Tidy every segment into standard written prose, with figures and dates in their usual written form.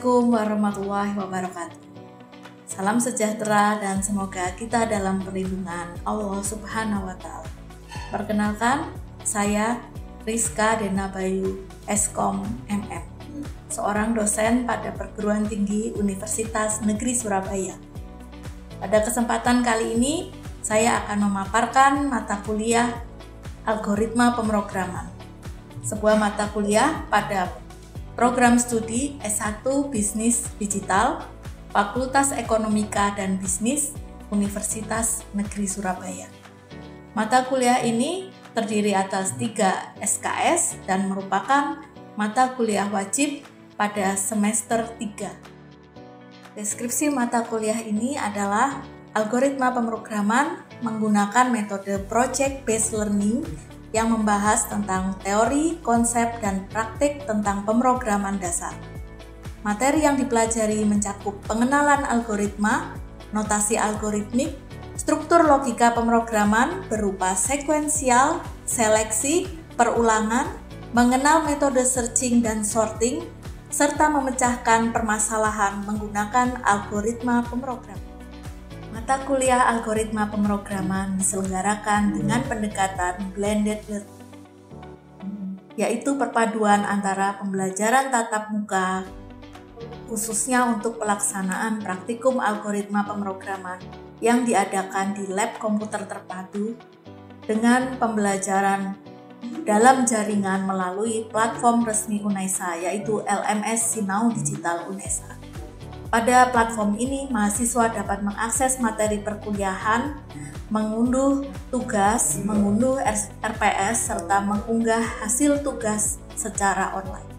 Assalamualaikum warahmatullahi wabarakatuh. Salam sejahtera dan semoga kita dalam perlindungan Allah Subhanahu wa Ta'ala. Perkenalkan, saya Rizka Dena Bayu, Eskom MM, seorang dosen pada Perguruan Tinggi Universitas Negeri Surabaya. Pada kesempatan kali ini, saya akan memaparkan mata kuliah Algoritma Pemrograman, sebuah mata kuliah pada program studi S1 Bisnis Digital, Fakultas Ekonomika dan Bisnis, Universitas Negeri Surabaya. Mata kuliah ini terdiri atas 3 SKS dan merupakan mata kuliah wajib pada semester 3. Deskripsi mata kuliah ini adalah algoritma pemrograman menggunakan metode Project Based Learning yang membahas tentang teori, konsep, dan praktik tentang pemrograman dasar. Materi yang dipelajari mencakup pengenalan algoritma, notasi algoritmik, struktur logika pemrograman berupa sekuensial, seleksi, perulangan, mengenal metode searching dan sorting, serta memecahkan permasalahan menggunakan algoritma pemrograman. Mata kuliah algoritma pemrograman diselenggarakan dengan pendekatan blended learning, yaitu perpaduan antara pembelajaran tatap muka, khususnya untuk pelaksanaan praktikum algoritma pemrograman yang diadakan di lab komputer terpadu, dengan pembelajaran dalam jaringan melalui platform resmi UNESA, yaitu LMS Sinau Digital UNESA. Pada platform ini, mahasiswa dapat mengakses materi perkuliahan, mengunduh tugas, mengunduh RPS, serta mengunggah hasil tugas secara online.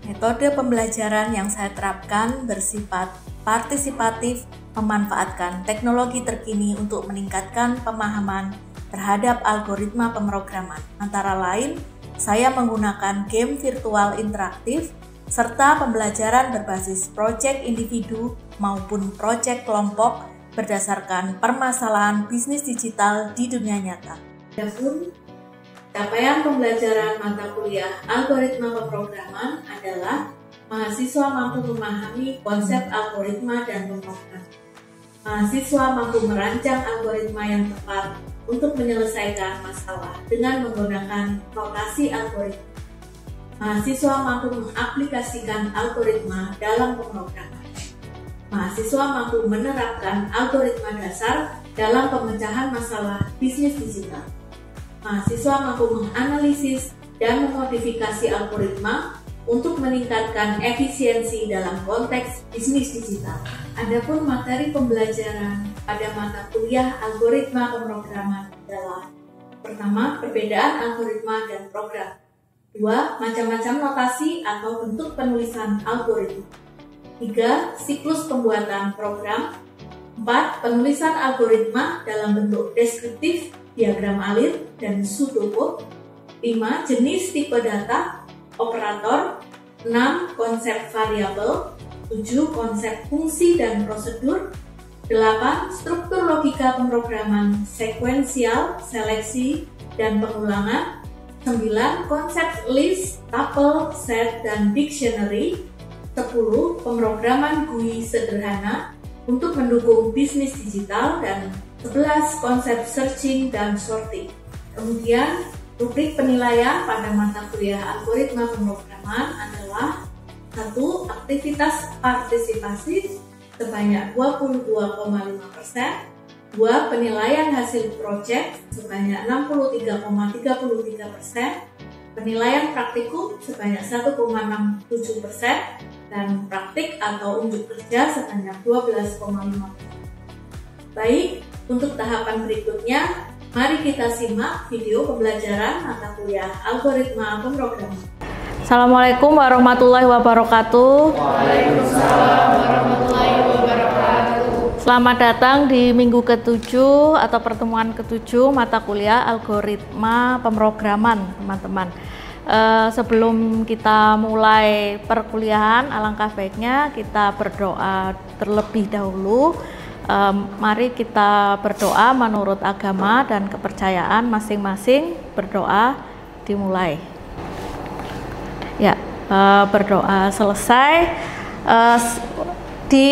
Metode pembelajaran yang saya terapkan bersifat partisipatif, memanfaatkan teknologi terkini untuk meningkatkan pemahaman terhadap algoritma pemrograman. Antara lain, saya menggunakan game virtual interaktif, serta pembelajaran berbasis proyek individu maupun proyek kelompok berdasarkan permasalahan bisnis digital di dunia nyata. Adapun capaian pembelajaran mata kuliah algoritma pemrograman adalah mahasiswa mampu memahami konsep algoritma dan pemrograman. Mahasiswa mampu merancang algoritma yang tepat untuk menyelesaikan masalah dengan menggunakan notasi algoritma. Mahasiswa mampu mengaplikasikan algoritma dalam pemrograman. Mahasiswa mampu menerapkan algoritma dasar dalam pemecahan masalah bisnis digital. Mahasiswa mampu menganalisis dan memodifikasi algoritma untuk meningkatkan efisiensi dalam konteks bisnis digital. Adapun materi pembelajaran pada mata kuliah algoritma pemrograman adalah: pertama, perbedaan algoritma dan program. 2. Macam-macam notasi atau bentuk penulisan algoritma. 3. Siklus pembuatan program. 4. Penulisan algoritma dalam bentuk deskriptif, diagram alir, dan pseudocode. 5. Jenis tipe data, operator. 6. Konsep variabel. 7. Konsep fungsi dan prosedur. 8. Struktur logika pemrograman sekuensial, seleksi, dan pengulangan. 9. Konsep list, tuple, set, dan dictionary. 10. Pemrograman GUI sederhana untuk mendukung bisnis digital. Dan 11. Konsep searching dan sorting. Kemudian, rubrik penilaian pada mata kuliah algoritma pemrograman adalah: 1. Aktivitas partisipasi sebanyak 22,5%. 2. Penilaian hasil proyek sebanyak 63,33%, penilaian praktikum sebanyak 1,67%, dan praktik atau unjuk kerja sebanyak 12,5%. Baik, untuk tahapan berikutnya, mari kita simak video pembelajaran mata kuliah algoritma pemrograman. Assalamualaikum warahmatullahi wabarakatuh. Waalaikumsalam warahmatullahi wabarakatuh. Selamat datang di minggu ke-7 atau pertemuan ke-7 mata kuliah algoritma pemrograman, teman-teman. Sebelum kita mulai perkuliahan, alangkah baiknya kita berdoa terlebih dahulu. Mari kita berdoa menurut agama dan kepercayaan masing-masing. Berdoa dimulai. Ya, berdoa selesai. Di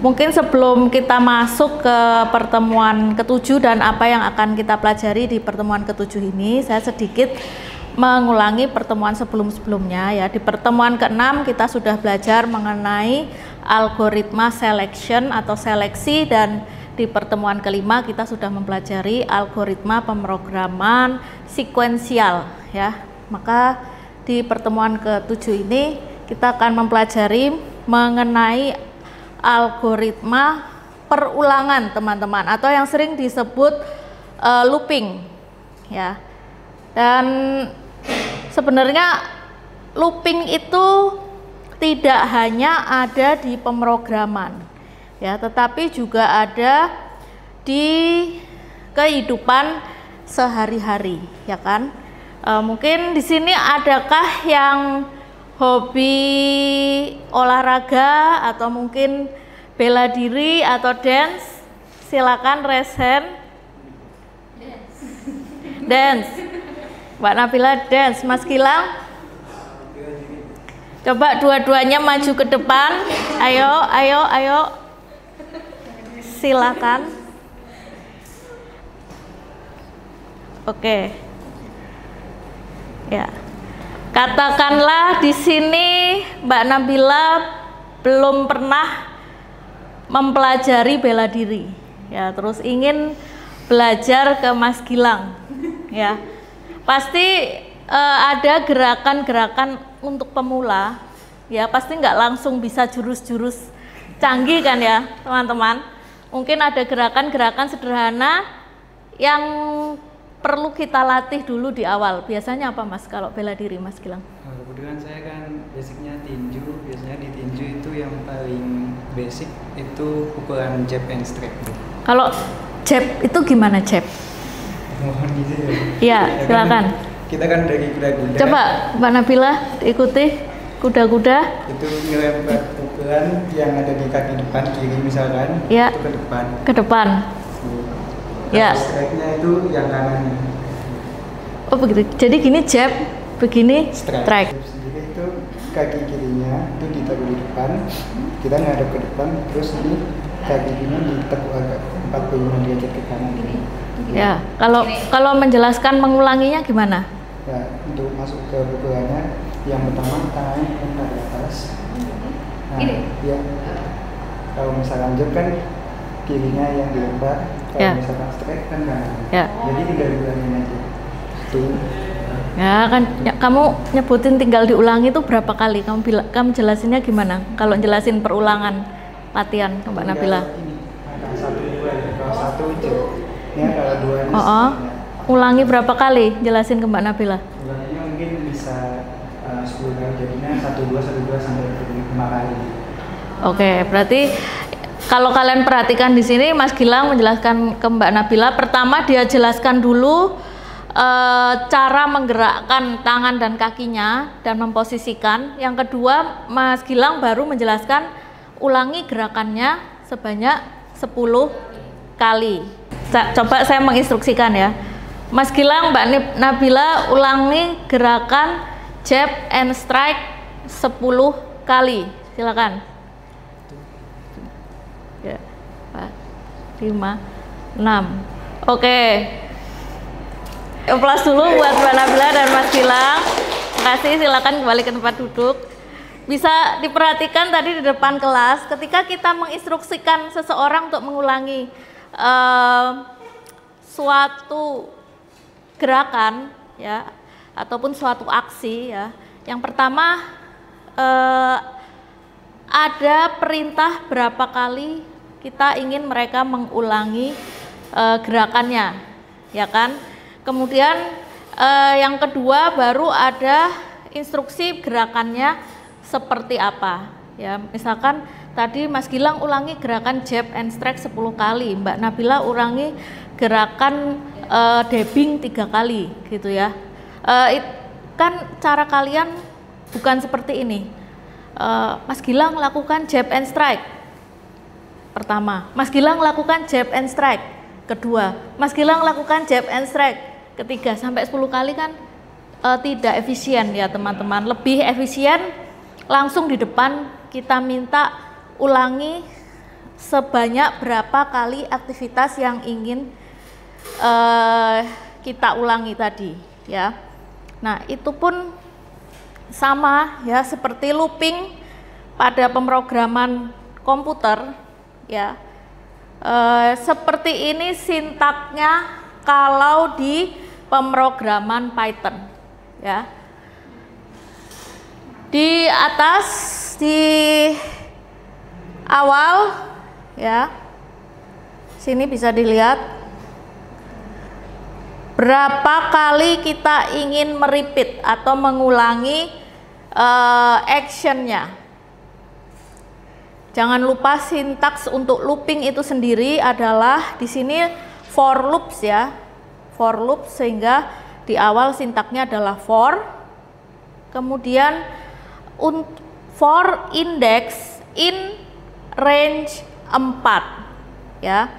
mungkin sebelum kita masuk ke pertemuan ke-7 dan apa yang akan kita pelajari di pertemuan ke-7 ini, saya sedikit mengulangi pertemuan sebelum-sebelumnya ya. Di pertemuan ke-6 kita sudah belajar mengenai algoritma selection atau seleksi, dan di pertemuan ke-5 kita sudah mempelajari algoritma pemrograman sekuensial ya. Maka di pertemuan ke-7 ini kita akan mempelajari mengenai algoritma perulangan teman-teman, atau yang sering disebut looping ya. Dan sebenarnya looping itu tidak hanya ada di pemrograman ya, tetapi juga ada di kehidupan sehari-hari ya kan. Mungkin di sini adakah yang hobi olahraga atau mungkin bela diri atau dance? Silakan raise hand. Dance. Mbak Nabila dance. Mas Gilang? Coba dua-duanya maju ke depan. Ayo. Silakan. Oke. Ya. Katakanlah di sini Mbak Nabila belum pernah mempelajari bela diri, ya, terus ingin belajar ke Mas Gilang, ya, pasti ada gerakan-gerakan untuk pemula, ya, pasti nggak langsung bisa jurus-jurus canggih kan ya teman-teman. Mungkin ada gerakan-gerakan sederhana yang perlu kita latih dulu di awal. Biasanya apa Mas kalau bela diri Mas Gilang? Kebetulan saya kan basicnya tinju. Biasanya di tinju itu yang paling basic itu pukulan jab and strike. Kalau jab itu gimana jab? Mohon gitu ya. Iya, silakan. Kita kan dari kuda-kuda. Coba Mbak Nabila ikuti kuda-kuda. Itu ngelempar pukulan yang ada di kaki depan kiri misalkan. Ya. Itu ke depan. Ke depan. Ya. Strike-nya itu yang kanan. Oh begitu. Jadi gini jab, begini strike. Jadi itu kaki kirinya itu ditaruh di depan, kita ngadep ke depan, terus ini kaki kirinya ditekuk agak 45 derajat ke kanan. Ya. Kalau menjelaskan mengulanginya gimana? Ya, untuk masuk ke pukulannya, yang pertama tangannya angkat ke atas. Nah, ya. Kalau misalkan jab kan kirinya yang dilempar, kalau misalkan strike kan kanan. Ya. Jadi tinggal diulangin aja. Tuh. Ya kan, ya, kamu nyebutin tinggal diulangi itu berapa kali? Kamu jelasinnya gimana? Kalau jelasin perulangan latihan ke Mbak Nabila? Ini ada 1, 2, kalau 1 jab. Ya, kalau 2 ini. Ulangi berapa kali? Jelasin ke Mbak Nabila. Ulanginya mungkin bisa 10 kali, jadinya 1, 2 sampai 5 kali. Oke, berarti kalau kalian perhatikan di sini Mas Gilang menjelaskan ke Mbak Nabila, pertama dia jelaskan dulu cara menggerakkan tangan dan kakinya dan memposisikan. Yang kedua Mas Gilang baru menjelaskan ulangi gerakannya sebanyak 10 kali. Coba saya menginstruksikan ya. Mas Gilang, Mbak Nabila ulangi gerakan jab and strike 10 kali. Silakan. 4, 5, 6. Oke. Aplaus dulu buat Mbak Nabila dan Mas Gilang. Terima kasih, silakan kembali ke tempat duduk. Bisa diperhatikan tadi di depan kelas, ketika kita menginstruksikan seseorang untuk mengulangi suatu gerakan ya, ataupun suatu aksi ya. Yang pertama ada perintah berapa kali kita ingin mereka mengulangi gerakannya, ya kan? Kemudian yang kedua baru ada instruksi gerakannya seperti apa. Ya, misalkan tadi Mas Gilang ulangi gerakan jab and strike 10 kali, Mbak Nabila ulangi gerakan dabbing 3 kali, gitu ya. Kan cara kalian bukan seperti ini. Mas Gilang lakukan jab and strike pertama, Mas Gilang lakukan jab and strike kedua, Mas Gilang lakukan jab and strike ketiga, sampai 10 kali kan tidak efisien ya teman-teman. Lebih efisien langsung di depan kita minta ulangi sebanyak berapa kali aktivitas yang ingin kita ulangi tadi ya. Nah, itu pun sama ya seperti looping pada pemrograman komputer ya. Seperti ini sintaknya kalau di pemrograman Python ya. Di atas di awal ya, sini bisa dilihat berapa kali kita ingin merepeat atau mengulangi actionnya. Jangan lupa sintaks untuk looping itu sendiri adalah di sini for loops ya, for loop, sehingga di awal sintaknya adalah for, kemudian for index in range 4 ya,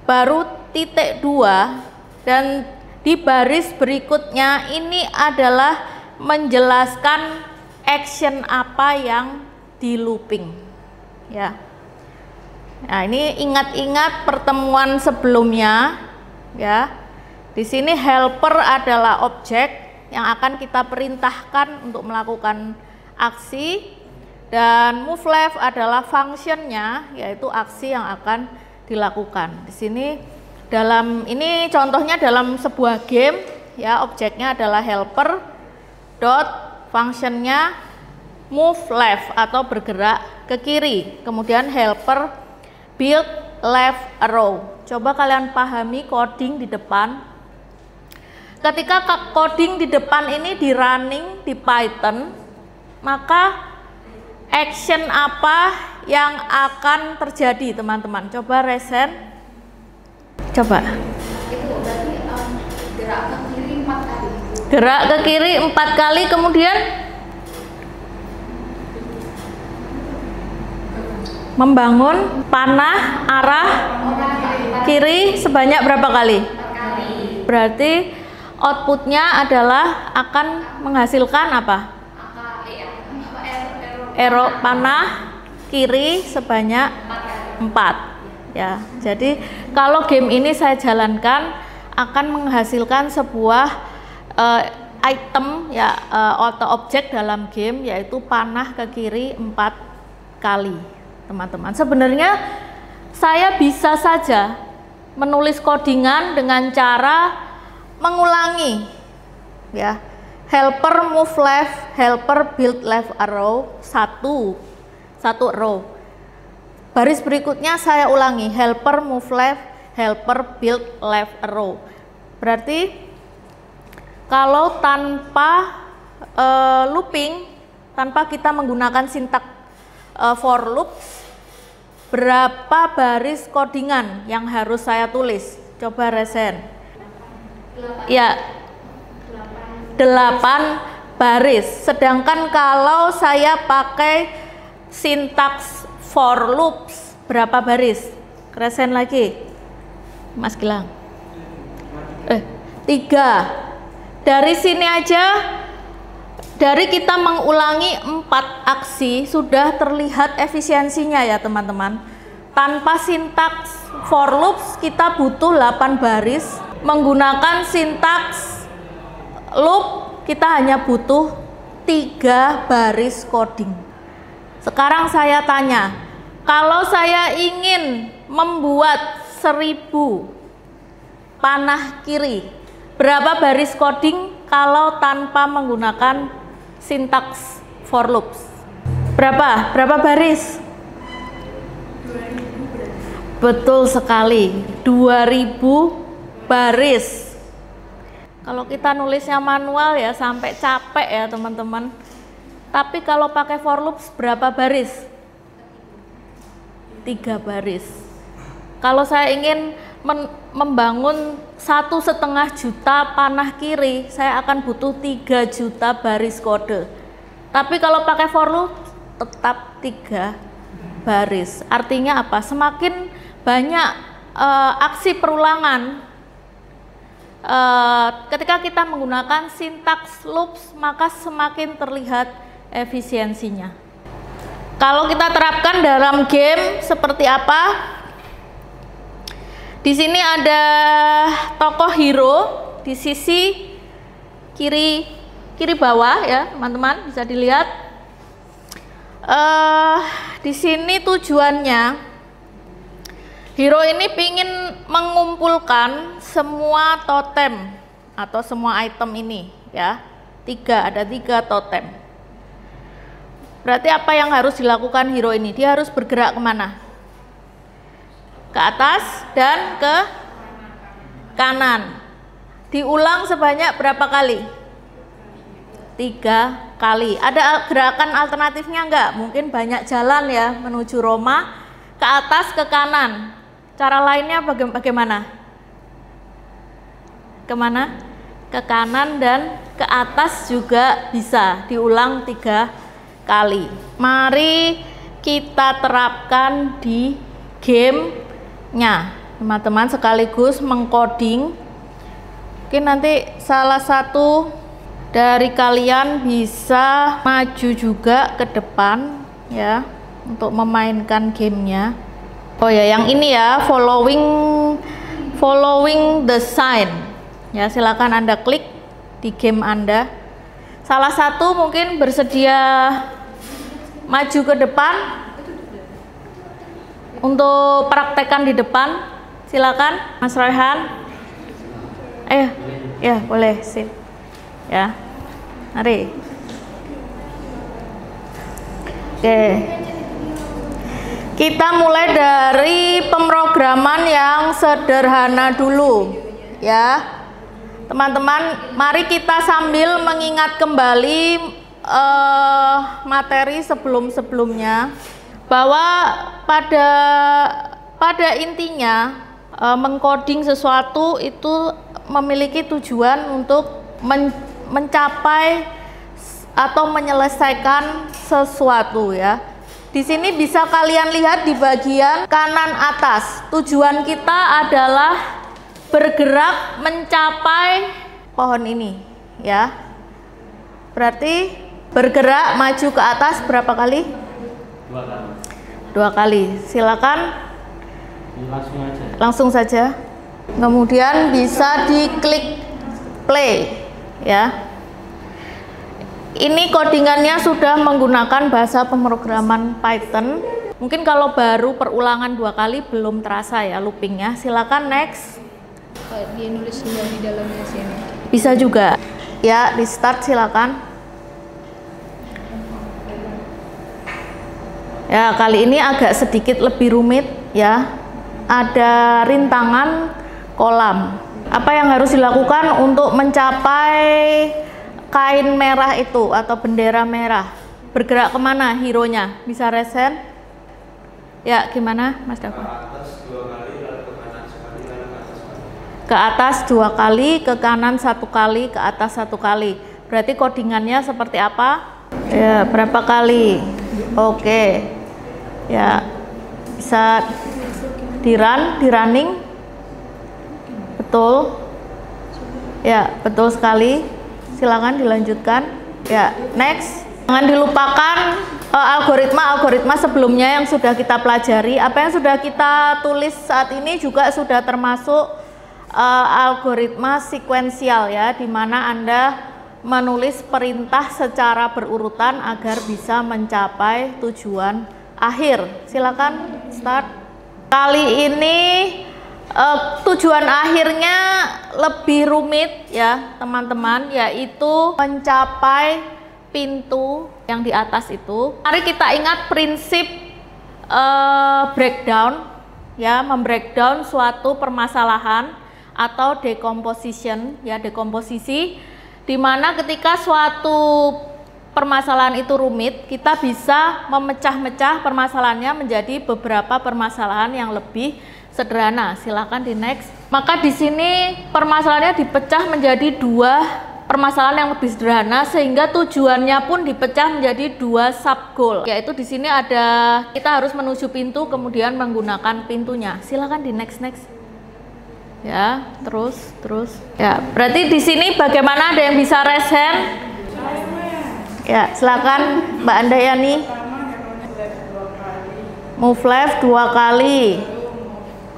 baru titik 2, dan di baris berikutnya ini adalah menjelaskan action apa yang di looping ya. Nah, ini ingat-ingat pertemuan sebelumnya ya. Di sini helper adalah objek yang akan kita perintahkan untuk melakukan aksi, dan move left adalah functionnya, yaitu aksi yang akan dilakukan. Di sini ini contohnya dalam sebuah game ya, objeknya adalah helper dot functionnya move left atau bergerak ke kiri, kemudian helper build left arrow. Coba kalian pahami coding di depan. Ketika coding di depan ini di running di Python, maka action apa yang akan terjadi teman-teman? Coba resen. Coba. Itu berarti gerak ke kiri 4 kali. Gerak ke kiri 4 kali, kemudian membangun panah arah kiri sebanyak berapa kali? 4 kali. Berarti outputnya adalah akan menghasilkan apa? Arrow panah kiri sebanyak 4 ya. Jadi kalau game ini saya jalankan akan menghasilkan sebuah item ya, auto objek dalam game, yaitu panah ke kiri 4 kali teman-teman. Sebenarnya saya bisa saja menulis codingan dengan cara mengulangi ya, helper move left, helper build left arrow, satu row. Baris berikutnya saya ulangi helper move left, helper build left arrow. Berarti kalau tanpa looping, tanpa kita menggunakan sintak for loops, berapa baris codingan yang harus saya tulis? Coba resen. Ya, 8 baris. Sedangkan kalau saya pakai sintaks for loops, berapa baris? Resen lagi, Mas Gilang. 3. Dari sini aja, dari kita mengulangi 4 aksi sudah terlihat efisiensinya ya teman-teman. Tanpa sintaks for loops kita butuh 8 baris. Menggunakan sintaks loop kita hanya butuh 3 baris coding. Sekarang saya tanya, kalau saya ingin membuat 1000 panah kiri, berapa baris coding kalau tanpa menggunakan sintaks for loops? Berapa baris? 2000. Betul sekali, 2000 baris. Kalau kita nulisnya manual ya sampai capek ya teman-teman. Tapi kalau pakai for loops berapa baris? 3 baris. Kalau saya ingin membangun 1,5 juta panah kiri, saya akan butuh 3 juta baris kode. Tapi kalau pakai for loop tetap 3 baris. Artinya apa? Semakin banyak aksi perulangan ketika kita menggunakan sintaks loops, maka semakin terlihat efisiensinya. Kalau kita terapkan dalam game seperti apa? Di sini ada tokoh hero di sisi kiri bawah ya, teman-teman bisa dilihat. Di sini tujuannya hero ini ingin mengumpulkan semua totem atau semua item ini ya. Ada tiga totem. Berarti apa yang harus dilakukan hero ini? Dia harus bergerak kemana? Ke atas dan ke kanan. Diulang sebanyak berapa kali? 3 kali. Ada gerakan alternatifnya enggak? Mungkin banyak jalan ya menuju Roma, ke atas ke kanan. Cara lainnya bagaimana? Kemana? Ke kanan dan ke atas juga bisa. Diulang 3 kali. Mari kita terapkan di gamenya, teman-teman, sekaligus mengcoding. Mungkin nanti salah satu dari kalian bisa maju juga ke depan ya untuk memainkan gamenya. Oh ya, yang ini ya, following the sign ya, silakan Anda klik di game Anda. Salah satu mungkin bersedia maju ke depan untuk praktekkan di depan. Silakan Mas Royhan. Ya boleh, sip ya, mari. Oke, kita mulai dari pemrograman yang sederhana dulu ya, teman-teman. Mari kita sambil mengingat kembali materi sebelumnya, bahwa pada intinya mengcoding sesuatu itu memiliki tujuan untuk mencapai atau menyelesaikan sesuatu ya. Di sini bisa kalian lihat di bagian kanan atas, tujuan kita adalah bergerak mencapai pohon ini ya. Berarti bergerak maju ke atas berapa kali? 2 kali. Silakan langsung saja. Kemudian bisa diklik play ya. Ini codingannya sudah menggunakan bahasa pemrograman Python. Mungkin kalau baru perulangan 2 kali belum terasa ya loopingnya. Silakan next. Dia nulis di dalamnya sini. Bisa juga ya, di start silakan. Ya, kali ini agak sedikit lebih rumit ya. Ada rintangan kolam. Apa yang harus dilakukan untuk mencapai kain merah itu atau bendera merah? Bergerak kemana hero-nya? Bisa resen? Ya, gimana Mas Dafa? Ke atas 2 kali, ke kanan 1 kali, ke atas 1 kali. Berarti codingannya seperti apa? Ya, berapa kali? Oke. Ya, bisa di running. Betul ya, betul sekali. Silakan dilanjutkan ya, next. Jangan dilupakan algoritma sebelumnya yang sudah kita pelajari. Apa yang sudah kita tulis saat ini juga sudah termasuk algoritma sekuensial ya, di mana Anda menulis perintah secara berurutan agar bisa mencapai tujuan akhir. Silakan start. Kali ini tujuan akhirnya lebih rumit ya teman-teman, yaitu mencapai pintu yang di atas itu. Mari kita ingat prinsip breakdown ya, membreakdown suatu permasalahan atau decomposition ya, dekomposisi, di mana ketika suatu permasalahan itu rumit, kita bisa memecah-mecah permasalahannya menjadi beberapa permasalahan yang lebih sederhana. Silakan di next. Maka di sini permasalahannya dipecah menjadi 2 permasalahan yang lebih sederhana, sehingga tujuannya pun dipecah menjadi 2 sub goal. Yaitu di sini ada kita harus menuju pintu, kemudian menggunakan pintunya. Silakan di next. Ya, terus. Ya, berarti di sini bagaimana, ada yang bisa raise hand? Ya, silakan Mbak Andayani. move left 2 kali,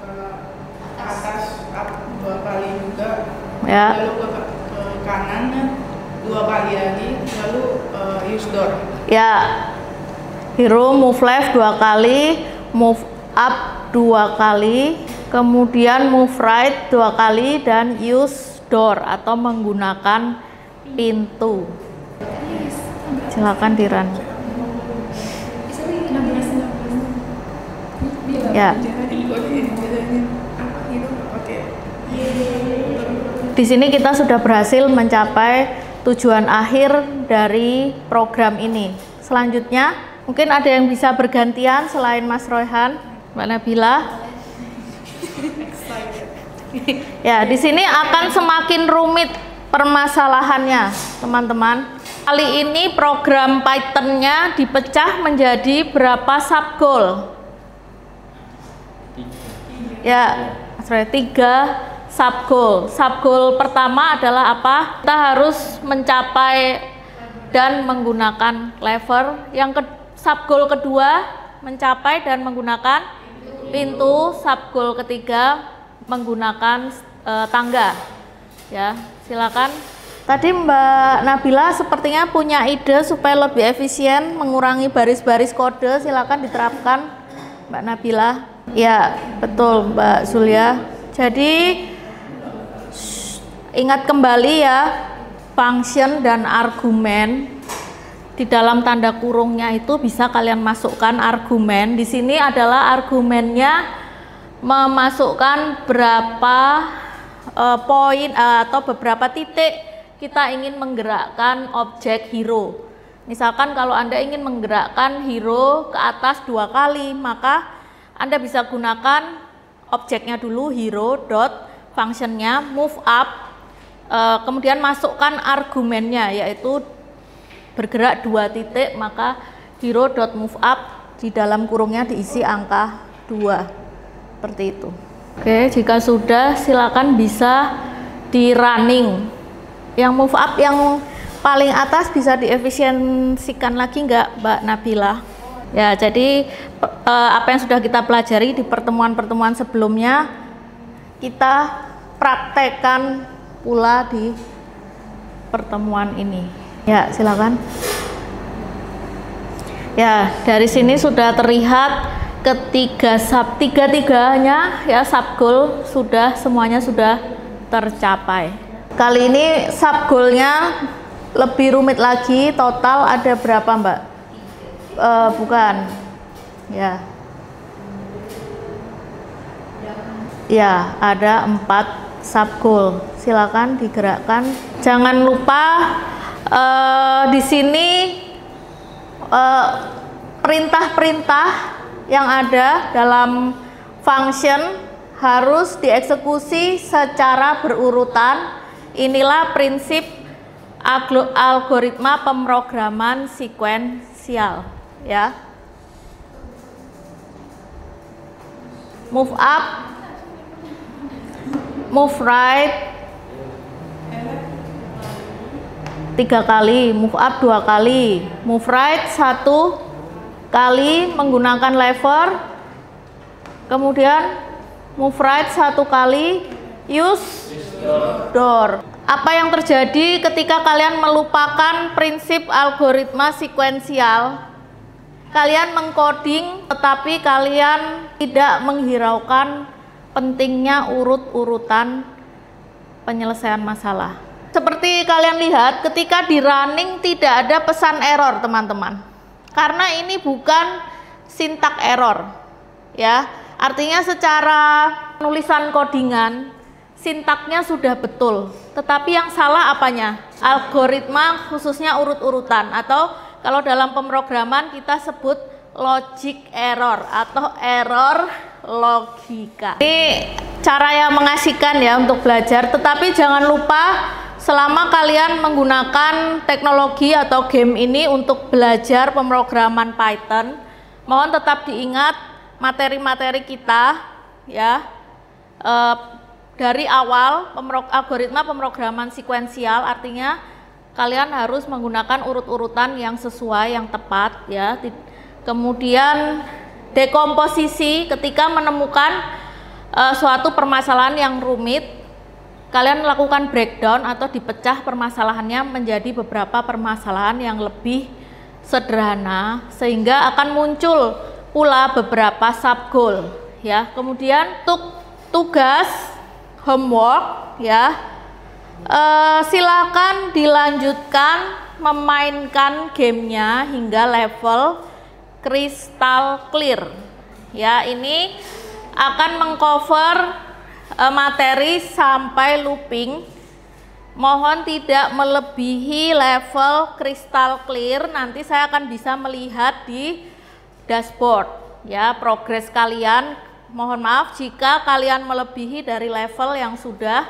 ke atas up 2 kali juga, ya. lalu ke kanannya 2 kali lagi, lalu use door. Ya, hero move left 2 kali, move up 2 kali, kemudian move right 2 kali, dan use door atau menggunakan pintu. Silakan dirun. Ya. Di sini kita sudah berhasil mencapai tujuan akhir dari program ini. Selanjutnya, mungkin ada yang bisa bergantian selain Mas Royhan, Mbak Nabila. Ya, di sini akan semakin rumit permasalahannya, teman-teman. Kali ini program Python-nya dipecah menjadi berapa subgoal? Ya, Mas Roy, 3 subgoal. Subgoal pertama adalah apa? Kita harus mencapai dan menggunakan lever. Subgoal kedua mencapai dan menggunakan pintu. Subgoal ketiga menggunakan tangga. Ya, silakan. Tadi Mbak Nabila sepertinya punya ide supaya lebih efisien mengurangi baris-baris kode. Silakan diterapkan, Mbak Nabila. Ya, betul Mbak Zulia. Jadi ingat kembali ya, function dan argumen di dalam tanda kurungnya itu bisa kalian masukkan argumen. Di sini adalah argumennya memasukkan berapa poin atau beberapa titik kita ingin menggerakkan objek hero. Misalkan kalau Anda ingin menggerakkan hero ke atas 2 kali, maka Anda bisa gunakan objeknya dulu, hero dot functionnya move up, kemudian masukkan argumennya yaitu bergerak 2 titik, maka hero dot move up di dalam kurungnya diisi angka 2 seperti itu. Oke, jika sudah silakan bisa di running. Yang move up yang paling atas bisa diefisiensikan lagi nggak, Mbak Nabila? Ya, jadi apa yang sudah kita pelajari di pertemuan-pertemuan sebelumnya kita praktekkan pula di pertemuan ini. Ya, silakan. Ya, dari sini sudah terlihat tiga-tiganya ya subgoal sudah semuanya sudah tercapai. Kali ini subgoalnya lebih rumit lagi. Total ada berapa, Mbak? Bukan. Ya. Ya, ada 4 subgoal. Silakan digerakkan. Jangan lupa di sini perintah-perintah yang ada dalam function harus dieksekusi secara berurutan. Inilah prinsip algoritma pemrograman sekuensial, ya. Move up, move right 3 kali, move up 2 kali, move right 1 kali menggunakan lever, kemudian move right 1 kali, use door. Apa yang terjadi ketika kalian melupakan prinsip algoritma sekuensial? Kalian mengcoding tetapi kalian tidak menghiraukan pentingnya urut-urutan penyelesaian masalah. Seperti kalian lihat ketika di running tidak ada pesan error, teman-teman. Karena ini bukan syntax error. Ya, artinya secara penulisan codingan sintaknya sudah betul, tetapi yang salah apanya? Algoritma, khususnya urut-urutan, atau kalau dalam pemrograman kita sebut logic error atau error logika. Ini cara yang mengasihkan ya untuk belajar, tetapi jangan lupa selama kalian menggunakan teknologi atau game ini untuk belajar pemrograman Python, mohon tetap diingat materi-materi kita ya. Dari awal algoritma pemrograman sekuensial artinya kalian harus menggunakan urut-urutan yang sesuai, yang tepat ya. Kemudian dekomposisi ketika menemukan suatu permasalahan yang rumit. Kalian lakukan breakdown atau dipecah permasalahannya menjadi beberapa permasalahan yang lebih sederhana, sehingga akan muncul pula beberapa sub goal ya. Kemudian untuk tugas homework ya, silakan dilanjutkan memainkan gamenya hingga level crystal clear ya. Ini akan mengcover materi sampai looping. Mohon tidak melebihi level crystal clear. Nanti saya akan bisa melihat di dashboard ya progres kalian. Mohon maaf jika kalian melebihi dari level yang sudah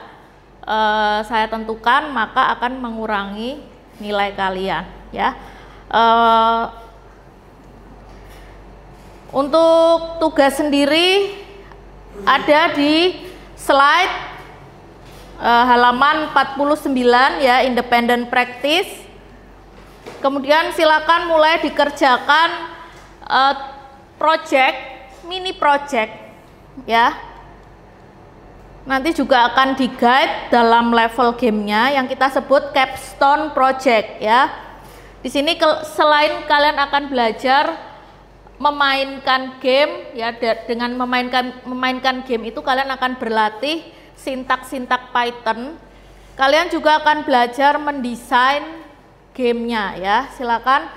saya tentukan, maka akan mengurangi nilai kalian ya. Untuk tugas sendiri ada di slide halaman 49 ya, independent practice. Kemudian silakan mulai dikerjakan mini project ya. Nanti juga akan di guide dalam level gamenya yang kita sebut capstone project ya. Di sini selain kalian akan belajar memainkan game ya, dengan memainkan game itu kalian akan berlatih sintak-sintak Python. Kalian juga akan belajar mendesain gamenya ya. Silakan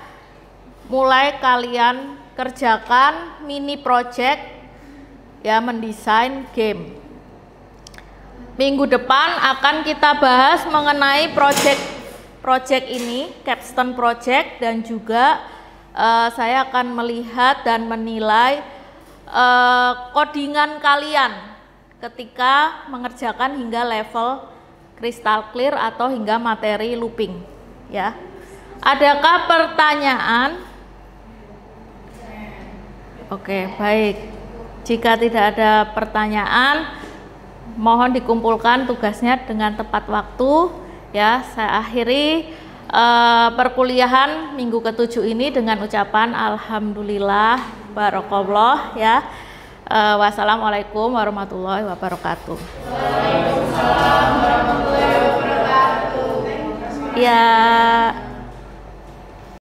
mulai kalian kerjakan mini project ya, mendesain game. Minggu depan akan kita bahas mengenai project ini, capstone project, dan juga saya akan melihat dan menilai codingan kalian ketika mengerjakan hingga level crystal clear atau hingga materi looping ya. Adakah pertanyaan? Oke, baik. Jika tidak ada pertanyaan, mohon dikumpulkan tugasnya dengan tepat waktu ya. Saya akhiri perkuliahan minggu ke-7 ini dengan ucapan alhamdulillah barokallah ya. Wassalamualaikum warahmatullahi wabarakatuh. Waalaikumsalam warahmatullahi wabarakatuh. Ya.